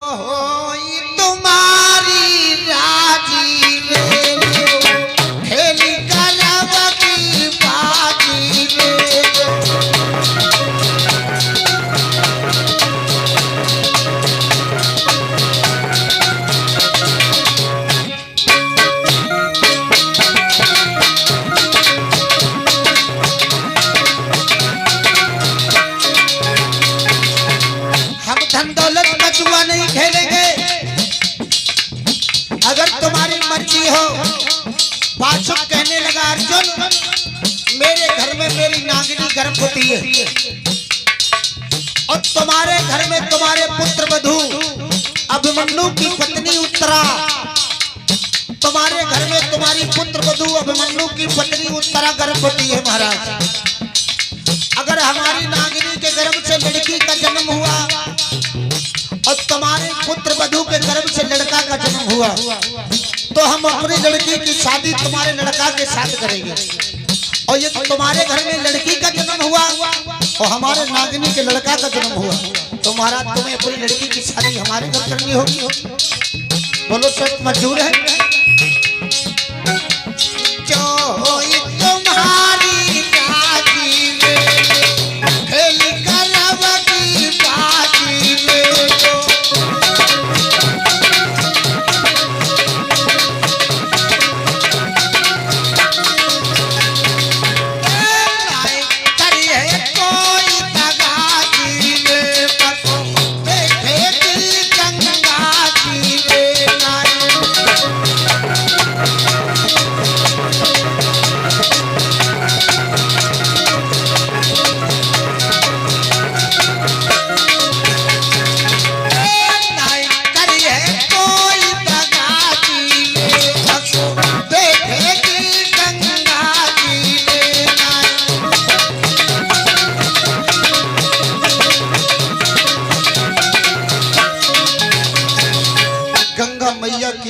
होई तुम्हारी राजी रे खेली कलब की बाजी रे। हम धन दौलत का जुआ नहीं खेलेंगे। अगर तुम्हारी मर्जी हो। बादशाह कहने लगा, अर्जुन मेरे घर में मेरी नागिनी गर्भ होती है और तुम्हारे घर में तुम्हारे पुत्र वधू अभिमन्यु की पत्नी उत्तरा, तुम्हारे घर में तुम्हारी पुत्र वधू अभिमन्यु की पत्नी उत्तरा गर्भ होती है। महाराज अगर हमारी नागिनी के गर्भ से लड़की का जन्म हुआ और तुम्हारे पुत्र वधू के गर्भ से लड़का का जन्म हुआ तो हम अपनी लड़की की शादी तुम्हारे लड़का के साथ करेंगे। और ये तुम्हारे घर में लड़की का जन्म हुआ और हमारे नागिनी के लड़का का जन्म हुआ तो महाराज तुम्हें अपनी लड़की की शादी हमारे घर करनी होगी। बोलो सब मंजूर है?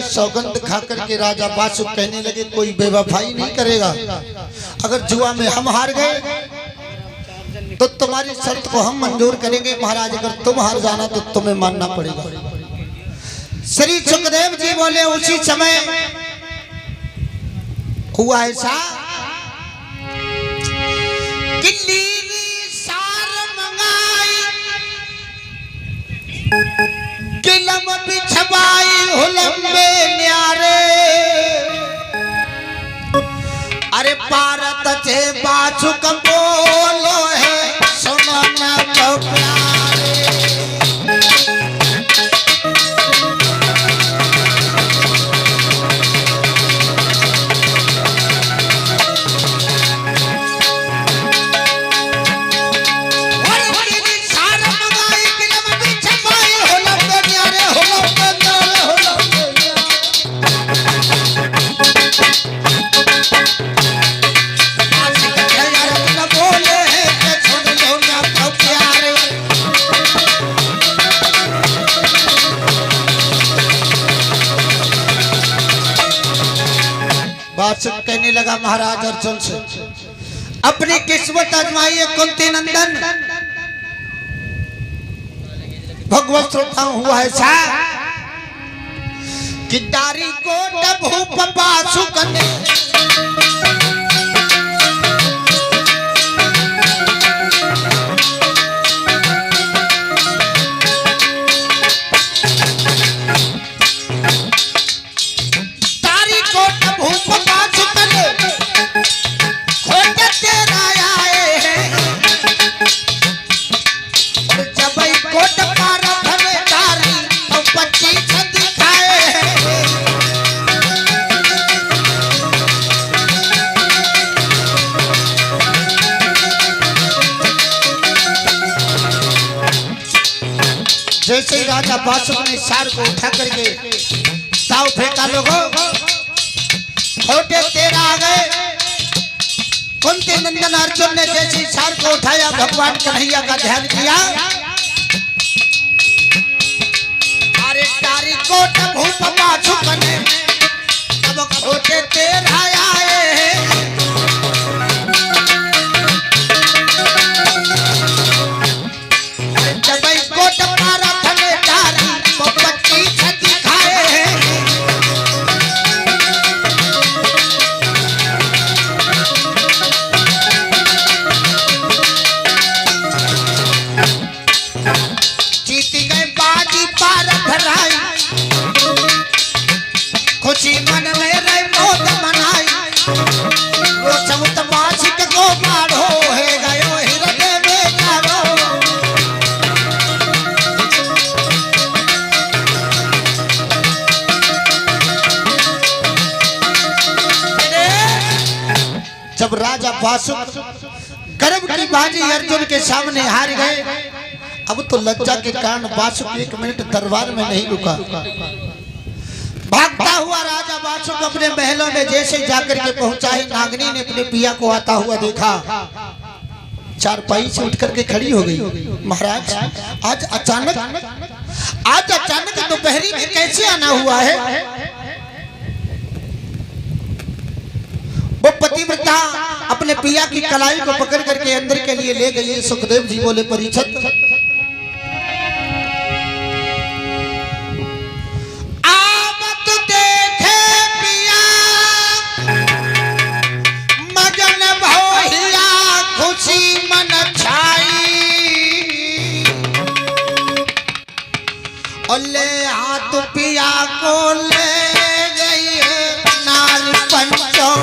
सौगंध खाकर के राजा बासुक कहने लगे, कोई बेवफाई नहीं करेगा। अगर जुआ में हम हार गए तो तुम्हारी शर्त को हम मंजूर करेंगे। महाराज अगर तुम हार जाना तो तुम्हें मानना पड़ेगा। श्री सुखदेव जी बोले, उसी समय हुआ ऐसा कि लीली सार मंगाई किलम बिछवाई हुलम्बे न्यारे। अरे पारत चे बाछुक बोलो है सुनो न तो प्यारे। बादशाह कहने लगा, महाराज अर्जुन से अपनी किस्मत आजमाइए। कुंती नंदन भगवत श्रोताओं हुआ ऐसा कि दारी को डभूप बासुक ने जैसे ही राजा बासुक ने सार को उठा करके ताव फेंका, लोगों खोटे 13 आ गए। कुंती नंदन अर्जुन ने जैसे सार को उठाया, भगवान कन्हैया का ध्यान किया। अरे तारी को भूप बासुक ने अब खोटे 13 आए। जब कोट मारा थले तारी भराई, खुशी मन में रहे मौत मनाई। वो चौथ मासिक को मारो है गयो हृदय में जारो। जब राजा बासुक गर्भ की बाजी अर्जुन के सामने हार गए, अब तो लज्जा के कारण बासुक 1 मिनट दरबार में नहीं रुका। भागता हुआ राजा बासुक अपने महलों में जैसे जाकर के पहुंचा है, नागनी ने अपने पिया को आता हुआ देखा, चारपाई से उठ करके खड़ी हो गई। महाराज आज अचानक दोपहरी में कैसे आना हुआ है? वो पतिव्रता अपने पिया की कलाई को पकड़ करके अंदर के लिए ले गई। सुखदेव जी बोले परीक्षित, आवत देखे पिया मगन भोहिया खुशी मन छाई। ओले हाथ पिया को ले गई नार पंचों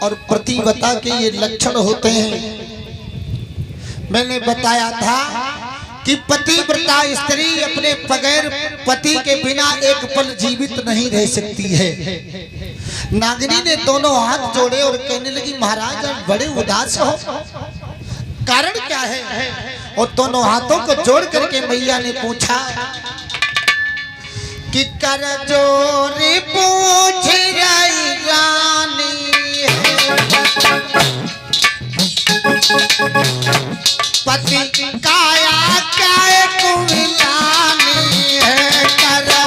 और प्रतिव्रता के ये लक्षण होते हैं। मैंने बताया था कि पतिव्रता स्त्री अपने बगैर पति के बिना एक पल जीवित नहीं रह सकती है। नागिनी ने दोनों हाथ जोड़े और कहने लगी, महाराज आप बड़े उदास हो, कारण क्या है? और दोनों हाथों को जोड़ करके मैया ने पूछा कि कर जोरी पूछ रही रानी पति काया क्या कुमिलानी है करो।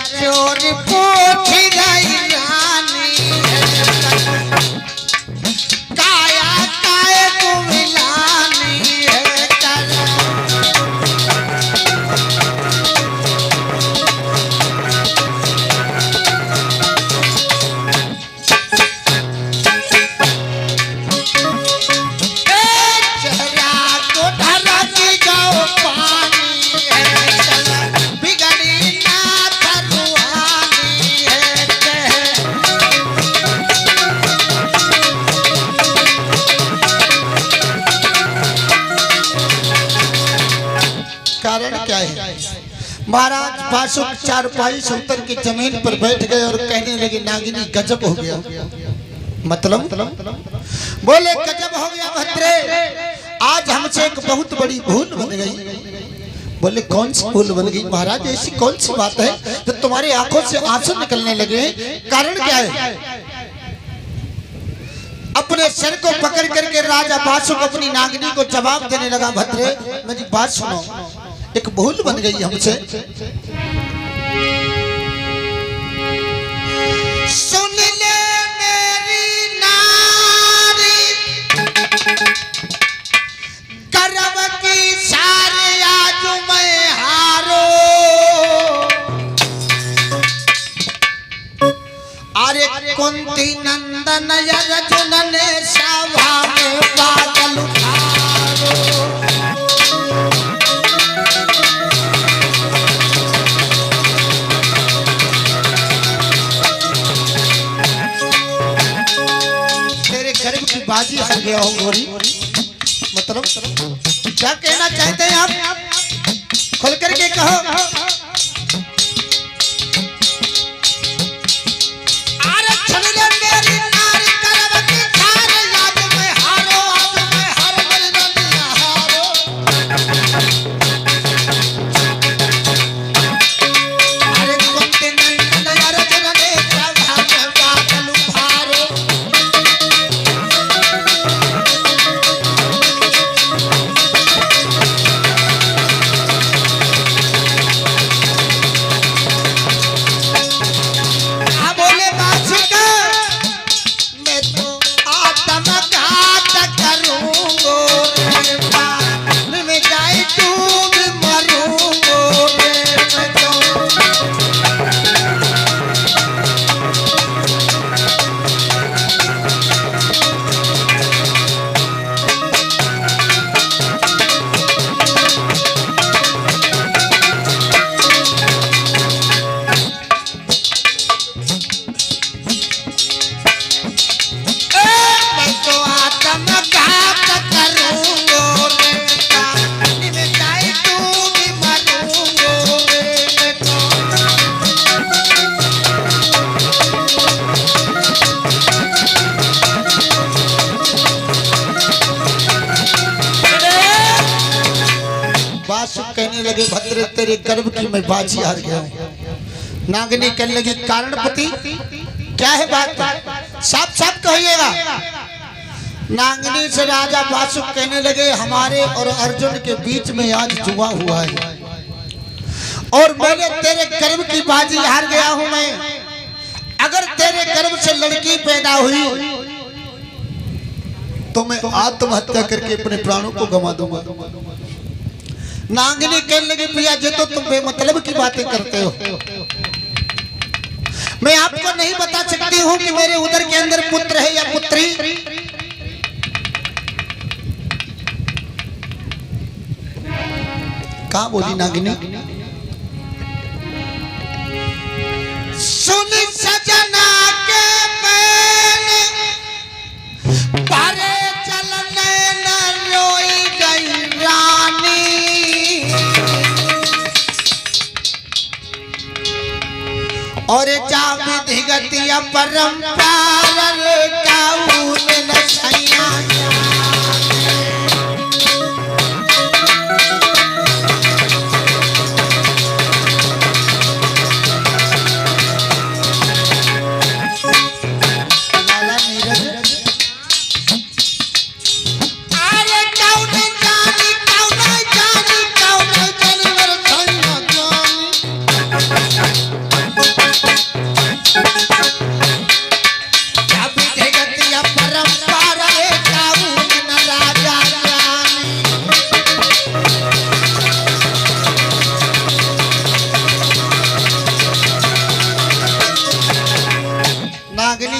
चोर पूछ रही रानी काया काय को मिलानी है चेहरा को धरा की जाओ पानी है बिगड़ी कारण क्या है? महाराज बासुक चारपाई से उतर के जमीन पर बैठ गए और कहने लगे, नागिनी गजब हो गया। मतलब बोले गजब हो गया भद्रे, आज हमसे एक बहुत बड़ी भूल बन गई। बोले कौन सी भूल बन गई? महाराज ऐसी कौन सी बात है तो तुम्हारी आंखों से आंसू निकलने लगे? कारण क्या है? अपने सर को पकड़ करके राजा बासुक अपनी नागिनी को जवाब देने लगा, भद्रे मेरी बात सुनो, एक भूल बन गई हमसे। सुन ले मेरी नारी करब की सारे आज मैं हारो। अरे कुंती नंदन अर्जुन ने सभा में बादल उठारो। बाजी हार गया हूँ गोरी। मतलब क्या कहना चाहते हैं आप? खुल करके कहो। भद्र तेरे गर्भ की मैं बाजी हार गया हूँ। नागिनी कहने लगी कारणपति क्या है बात, साफ साफ कहिएगा। नागिनी से राजा वासुक कहने लगे हमारे और अर्जुन के बीच में आज जुआ हुआ है और मैंने तेरे गर्भ की बाजी हार गया हूं। मैं अगर तेरे गर्भ से लड़की पैदा हुई तो मैं आत्महत्या करके अपने प्राणों को गंवा दूंगा। नागिनी कहने लगी प्रिया जी तो तुम बेमतलब की बातें करते हो। मैं आपको नहीं बता सकती हूँ कि मेरे उदर के अंदर पुत्र है या पुत्री। कहाँ बोली नागिनी? सुन सजना के बैल पारे चलने न रोई गई रानी, और जा विधि गति परंपरा काऊन न सैया।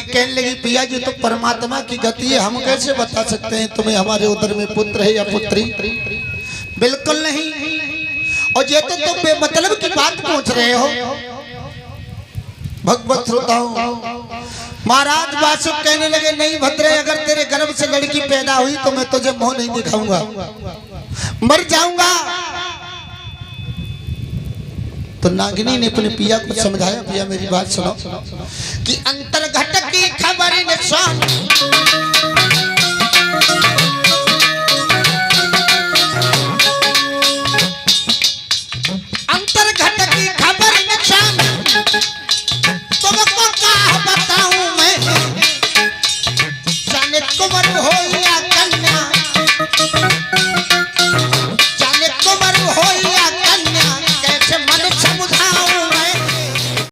कहने लगी पिया जी तो परमात्मा की गति है, हम कैसे बता सकते हैं तुम्हें हमारे उदर में पुत्र है या पुत्री? बिल्कुल नहीं। और ये तो तुम बेमतलब की बात पूछ रहे हो। भगवत श्रोताओं, महाराज वासुक कहने लगे नहीं भद्रे, अगर तेरे गर्भ से लड़की पैदा हुई तो मैं तुझे मुंह नहीं दिखाऊंगा, मर जाऊंगा। तो नागिनी ने अपने पिया को समझाया, पिया मेरी बात सुनो कि अंतर्घट की खबर न सुन,